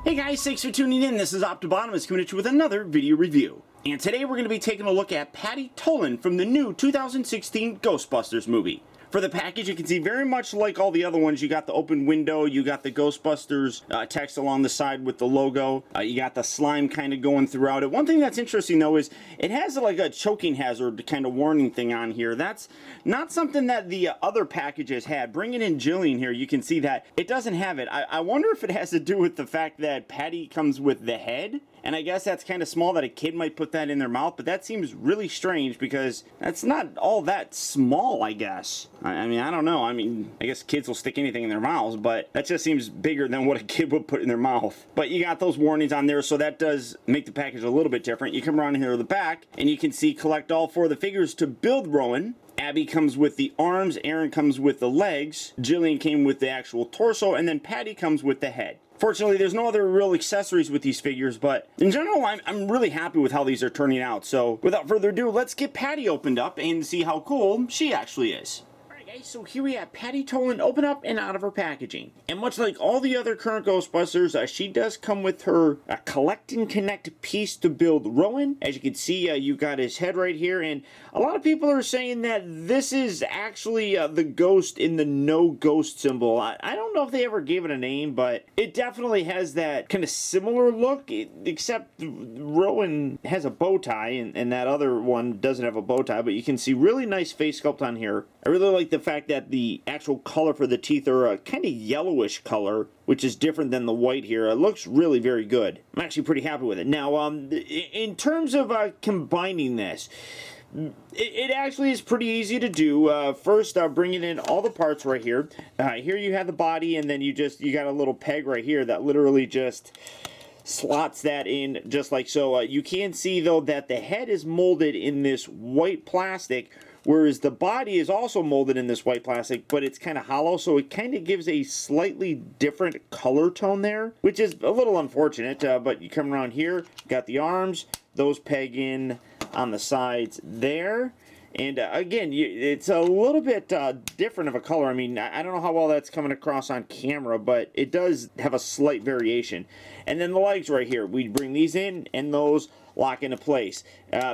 Hey guys, thanks for tuning in. This is optibotimus coming at you with another video review. And today we're going to be taking a look at Patty Tolan from the new 2016 Ghostbusters movie. For the package, you can see very much like all the other ones, you got the open window, you got the Ghostbusters text along the side with the logo, you got the slime kind of going throughout it. One thing that's interesting though is it has like a choking hazard kind of warning thing on here. That's not something that the other packages had. Bringing in Jillian here, you can see that it doesn't have it. I wonder if it has to do with the fact that Patty comes with the head. And I guess that's kind of small that a kid might put that in their mouth, but that seems really strange because that's not all that small, I guess. I mean, I don't know. I mean, I guess kids will stick anything in their mouths, but that just seems bigger than what a kid would put in their mouth. But you got those warnings on there, so that does make the package a little bit different. You come around here to the back, and you can see collect all 4 of the figures to build Rowan. Abby comes with the arms, Aaron comes with the legs, Jillian came with the actual torso, and then Patty comes with the head. Fortunately, there's no other real accessories with these figures, but in general, I'm really happy with how these are turning out. So without further ado, let's get Patty opened up and see how cool she actually is. So here we have Patty Tolan open up and out of her packaging. And much like all the other current Ghostbusters, she does come with her collect and connect piece to build Rowan. As you can see, you got his head right here. And a lot of people are saying that this is actually the ghost in the no ghost symbol. I don't know if they ever gave it a name, but it definitely has that kind of similar look, except Rowan has a bow tie and that other one doesn't have a bow tie. But you can see really nice face sculpt on here. I really like the fact that the actual color for the teeth are a kind of yellowish color, which is different than the white here. It looks really very good. I'm actually pretty happy with it. Now, in terms of combining this, it actually is pretty easy to do. First, bringing in all the parts right here. Here you have the body, and then you got a little peg right here that literally just slots that in just like so. You can see though that the head is molded in this white plastic, whereas the body is also molded in this white plastic, but it's kind of hollow, so it kind of gives a slightly different color tone there, which is a little unfortunate, but you come around here, got the arms, those peg in on the sides there. And again, it's a little bit different of a color. I mean, I don't know how well that's coming across on camera, but it does have a slight variation. And then the legs right here, we bring these in and those lock into place.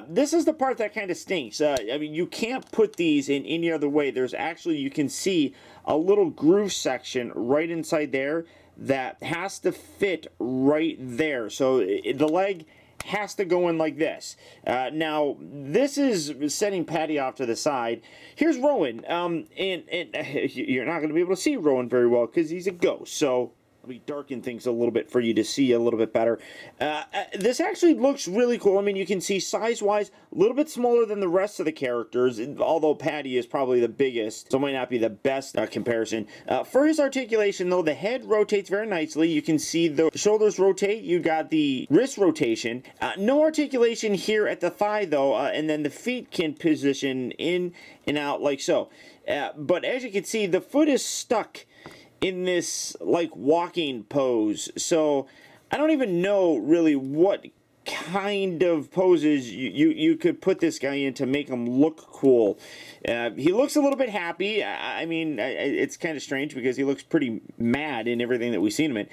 This is the part that kind of stinks. I mean, you can't put these in any other way. There's actually, you can see a little groove section right inside there that has to fit right there. So the leg has to go in like this. Now, this is setting Patty off to the side. Here's Rowan, and you're not going to be able to see Rowan very well because he's a ghost, so let me darken things a little bit for you to see a little bit better. This actually looks really cool. I mean, you can see size-wise, a little bit smaller than the rest of the characters, although Patty is probably the biggest, so it might not be the best comparison. For his articulation, though, the head rotates very nicely. You can see the shoulders rotate. You got the wrist rotation. No articulation here at the thigh, though, and then the feet can position in and out like so. But as you can see, the foot is stuck in this like walking pose, so I don't even know really what kind of poses you could put this guy in to make him look cool. He looks a little bit happy. I mean, it's kind of strange because he looks pretty mad in everything that we've seen him in.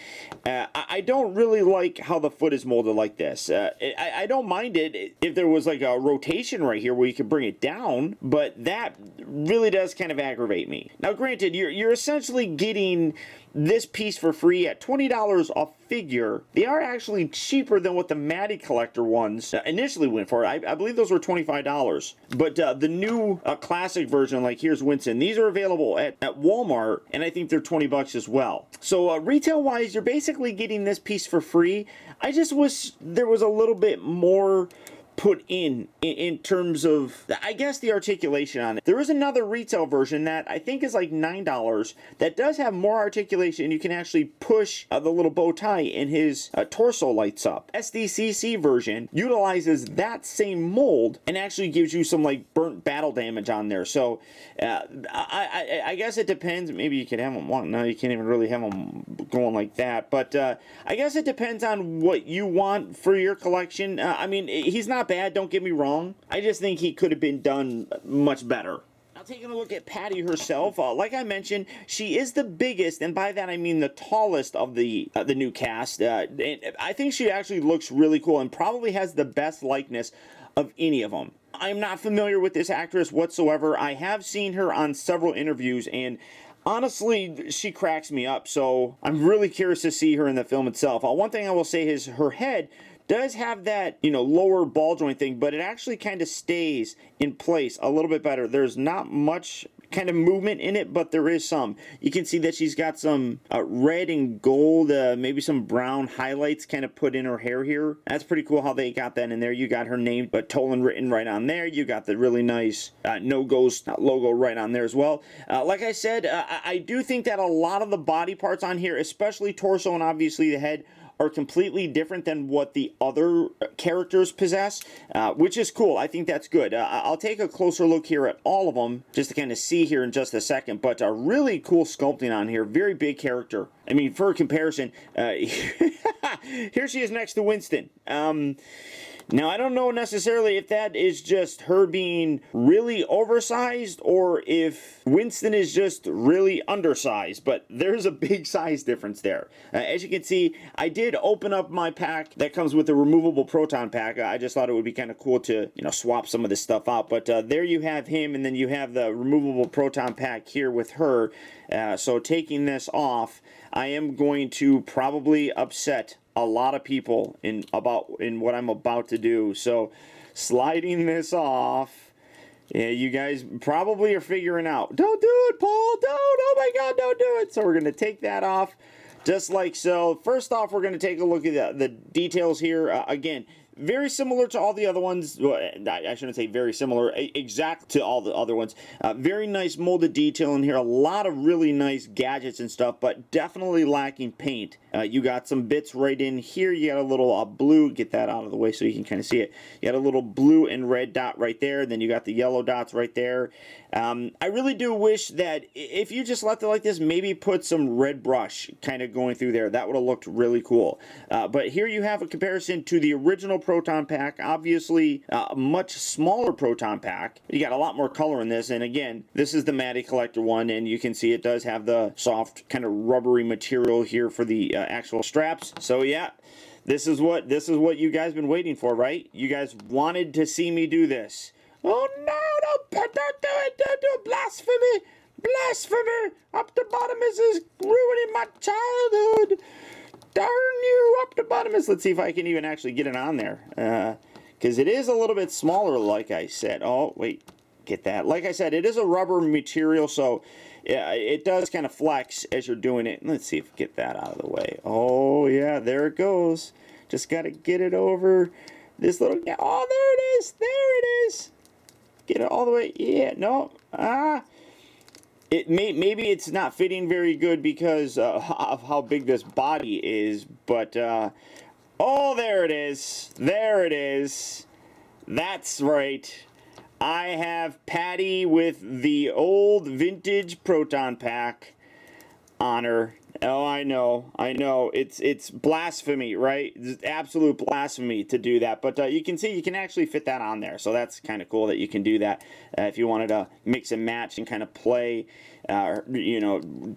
I don't really like how the foot is molded like this. I don't mind it if there was like a rotation right here where you could bring it down, but that really does kind of aggravate me. Now, granted, you're essentially getting this piece for free at $20 a figure. They are actually cheaper than what the Matty collector ones initially went for. I believe those were $25. But the new classic version, like here's Winston, these are available at Walmart, and I think they're 20 bucks as well. So retail wise, you're basically getting this piece for free. I just wish there was a little bit more put in terms of, I guess, the articulation on it. There is another retail version that I think is like $9 that does have more articulation. You can actually push the little bow tie and his torso lights up. SDCC version utilizes that same mold and actually gives you some like burnt battle damage on there. So I guess it depends. Maybe you could have them one. No, you can't even really have them going like that. But I guess it depends on what you want for your collection. I mean, he's not bad, don't get me wrong. I just think he could have been done much better. Now taking a look at Patty herself, like I mentioned, she is the biggest, and by that I mean the tallest of the new cast. And I think she actually looks really cool and probably has the best likeness of any of them. I'm not familiar with this actress whatsoever. I have seen her on several interviews, and honestly, she cracks me up, so I'm really curious to see her in the film itself. One thing I will say is her head does have that, lower ball joint thing, but it actually kind of stays in place a little bit better. There's not much kind of movement in it, but there is some. You can see that she's got some red and gold, maybe some brown highlights kind of put in her hair here. That's pretty cool how they got that in there. You got her name, but Tolan written right on there. You got the really nice No Ghost logo right on there as well. Like I said, I do think that a lot of the body parts on here, especially torso and obviously the head, are completely different than what the other characters possess, which is cool. I think that's good. I'll take a closer look here at all of them just to kind of see here in just a second, but a really cool sculpting on here. Very big character. I mean, for a comparison, here she is next to Winston. Now, I don't know necessarily if that is just her being really oversized or if Winston is just really undersized, but there's a big size difference there. As you can see, I did open up my pack that comes with the removable proton pack. I just thought it would be kind of cool to, swap some of this stuff out, but there you have him, and then you have the removable proton pack here with her. So taking this off, I am going to probably upset a lot of people in what I'm about to do. So sliding this off, yeah, you guys probably are figuring out, don't do it, Paul, don't, oh my God, don't do it. So we're going to take that off just like so. First off, we're going to take a look at the details here. Again, very similar to all the other ones. Well, I shouldn't say very similar, exact to all the other ones. Very nice molded detail in here. A lot of really nice gadgets and stuff, but definitely lacking paint. You got some bits right in here. You got a little blue. Get that out of the way so you can kind of see it. You got a little blue and red dot right there. Then you got the yellow dots right there. I really do wish that if you just left it like this, maybe put some red brush kind of going through there. That would have looked really cool. But here you have a comparison to the original proton pack. Obviously, a much smaller proton pack. You got a lot more color in this. And again, this is the Matty Collector one, and you can see it does have the soft kind of rubbery material here for the actual straps. So yeah, this is what you guys been waiting for, right? You guys wanted to see me do this. Oh no, don't do it, don't do it, blasphemy, blasphemy, optibotimus is ruining my childhood, darn you, optibotimus. Let's see if I can even actually get it on there, because it is a little bit smaller, like I said. Oh, wait, get that. Like I said, it is a rubber material, so yeah, it does kind of flex as you're doing it. Let's see if we get that out of the way. Oh yeah, there it goes. Just got to get it over this little, oh, there it is, there it is. Get it all the way. Yeah, no. Maybe it's not fitting very good because of how big this body is, but oh, there it is. There it is. That's right. I have Patty with the old vintage proton pack on her. Oh, I know. It's blasphemy, right? It's absolute blasphemy to do that. But you can see you can actually fit that on there. So that's kind of cool that you can do that if you wanted to mix and match and kind of play,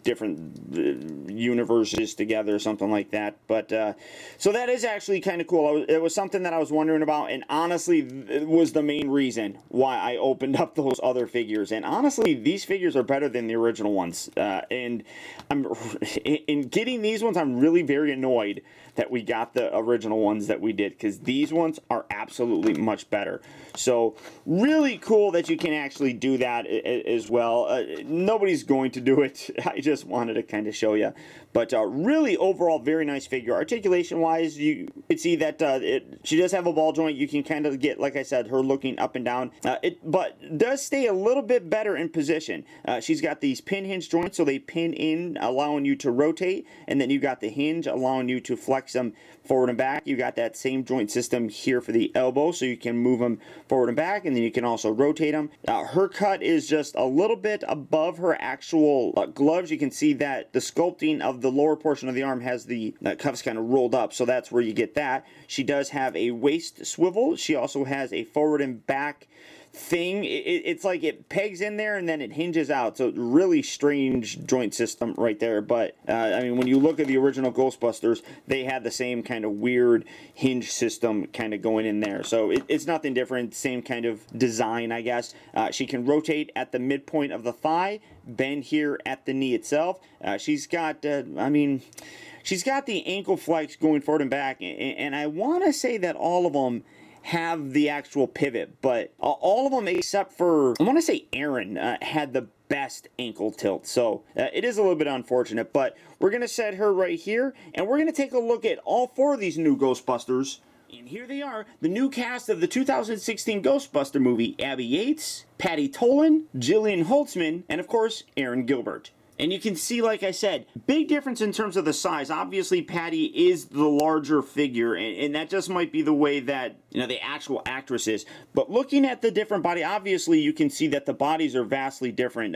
different universes together or something like that. But so that is actually kind of cool. It was something that I was wondering about, and honestly, it was the main reason why I opened up those other figures. And honestly, these figures are better than the original ones. And in getting these ones, I'm really very annoyed that we got the original ones that we did, because these ones are absolutely much better. So really cool that you can actually do that as well. Nobody's going to do it. I just wanted to kind of show you. But really overall very nice figure. Articulation wise, you can see that she does have a ball joint. You can kind of get, like I said, her looking up and down. But does stay a little bit better in position. She's got these pin hinge joints, so they pin in, allowing you to rotate. And then you got the hinge allowing you to flex them forward and back. You got that same joint system here for the elbow, so you can move them forward and back, and then you can also rotate them. Her cut is just a little bit above her actual gloves. You can see that the sculpting of the lower portion of the arm has the cuffs kind of rolled up, so that's where you get that. She does have a waist swivel. She also has a forward and back thing. It's like it pegs in there and then it hinges out. So really strange joint system right there. But I mean, when you look at the original Ghostbusters, they had the same kind of weird hinge system kind of going in there. So it's nothing different. Same kind of design, I guess. She can rotate at the midpoint of the thigh, bend here at the knee itself. She's got, I mean, she's got the ankle flex going forward and back, and I want to say that all of them have the actual pivot, but all of them except for, I want to say Aaron had the best ankle tilt, so it is a little bit unfortunate, but we're going to set her right here, and we're going to take a look at all 4 of these new Ghostbusters. And here they are, the new cast of the 2016 Ghostbuster movie: Abby Yates, Patty Tolan, Jillian Holtzman, and of course, Aaron Gilbert. And you can see, like I said, big difference in terms of the size. Obviously, Patty is the larger figure, and that just might be the way that, you know, the actual actress is. But looking at the different body, obviously, you can see that the bodies are vastly different.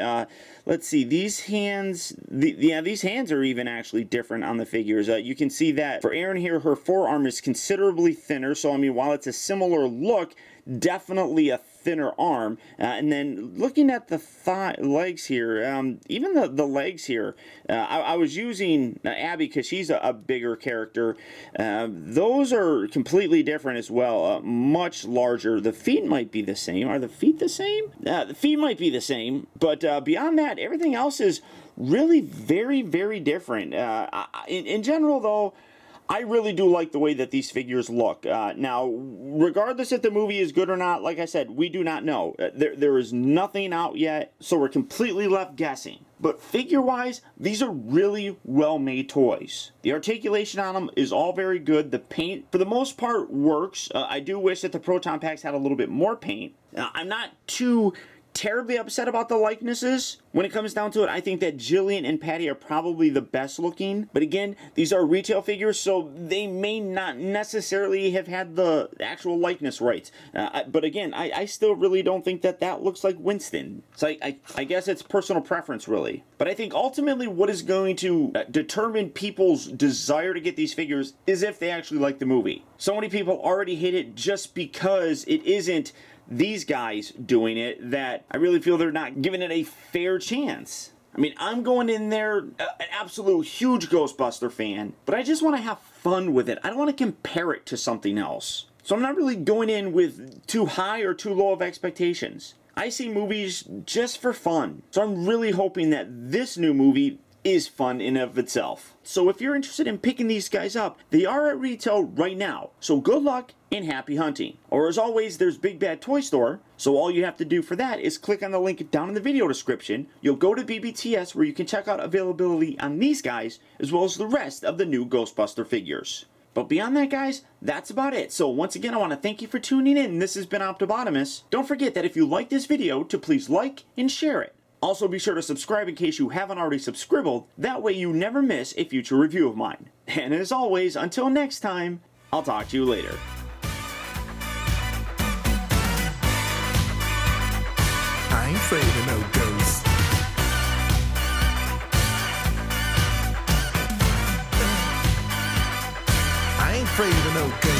Let's see, these hands, these hands are even actually different on the figures. You can see that for Erin here, her forearm is considerably thinner. So, I mean, while it's a similar look, definitely a thinner arm. And then looking at the legs here, even the legs here, I was using Abby because she's a bigger character. Those are completely different as well, much larger. The feet might be the same. Are the feet the same? The feet might be the same, but beyond that, everything else is really very, very different. In general, though, I really do like the way that these figures look. Now, regardless if the movie is good or not, like I said, we do not know. There is nothing out yet, so we're completely left guessing. But figure-wise, these are really well-made toys. The articulation on them is all very good. The paint, for the most part, works. I do wish that the Proton Packs had a little bit more paint. I'm not too terribly upset about the likenesses. When it comes down to it, I think that Jillian and Patty are probably the best looking. But again, these are retail figures, so they may not necessarily have had the actual likeness rights. But again, I still really don't think that that looks like Winston. So I guess it's personal preference, really. But I think ultimately what is going to determine people's desire to get these figures is if they actually like the movie. So many people already hate it just because it isn't these guys doing it, that I really feel they're not giving it a fair chance. I mean, I'm going in there an absolute huge Ghostbuster fan, but I just want to have fun with it. I don't want to compare it to something else. So I'm not really going in with too high or too low of expectations. I see movies just for fun. So I'm really hoping that this new movie is fun in and of itself. So if you're interested in picking these guys up, they are at retail right now. So good luck and happy hunting. Or as always, there's Big Bad Toy Store. So all you have to do for that is click on the link down in the video description. You'll go to BBTS where you can check out availability on these guys as well as the rest of the new Ghostbuster figures. But beyond that, guys, that's about it. So once again, I want to thank you for tuning in. This has been Optibotimus. Don't forget that if you like this video, to please like and share it. Also, be sure to subscribe in case you haven't already subscribed. That way you never miss a future review of mine. And as always, until next time, I'll talk to you later. I ain't afraid of no ghosts. I ain't afraid of no ghosts.